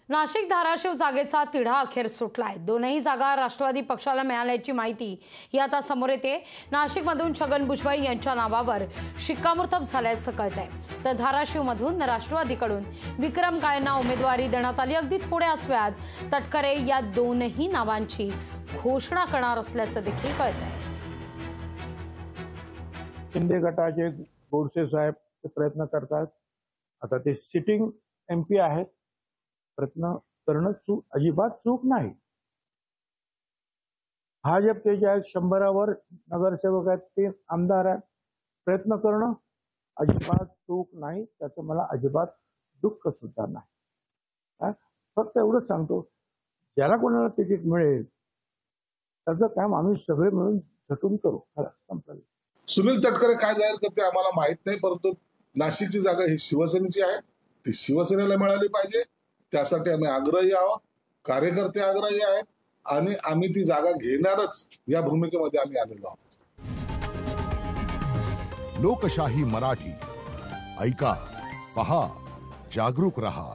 नाशिक धाराशिव जागेचा तिढा अखेर सुटलाय। दोनही जागा राष्ट्रवादी पक्षाला मिळाल्याची माहिती ही आता समोर येते। नाशिकमधून छगन भुजबळ यांच्या नावावर शिक्कामोर्तब झाल्याचं कळतंय, तर धाराशिवमधून राष्ट्रवादीकडून विक्रम काळेंना उमेदवारी देण्यात आली। अगदी थोड्याच वेळात तटकरे या दोनही नावांची घोषणा करणार असल्याचं देखील कळतंय। शिंदे गटाचे गोडसे साहेब प्रयत्न करतात। आता ते सिटिंग एमपी आहेत, प्रयत्न करणं अजिबात चूक नाही। भाजपचे जे 100वर नगरसेवक आहेत, ते आमदार आहेत, प्रयत्न करणं अजिबात चूक नाही। त्याचं मला अजिबात दुःख सुद्धा नाही। फक्त एवढंच सांगतो, ज्याला कोणाला तिकीट मिळेल त्याचं काम आम्ही सगळे मिळून झटून करू। संपलं। सुनील तटकरे काय जाहीर करते आम्हाला माहित नाही, परंतु नाशिकची जागा ही शिवसेनेची आहे, ती शिवसेनेला मिळाली पाहिजे। त्यासाठी आम्ही आग्रही आहोत, कार्यकर्ते आग्रही आहेत आणि आम्ही ती जागा घेणारच या भूमिकेमध्ये आम्ही आलेलो आहोत। लोकशाही मराठी ऐका, पहा, जागरूक रहा।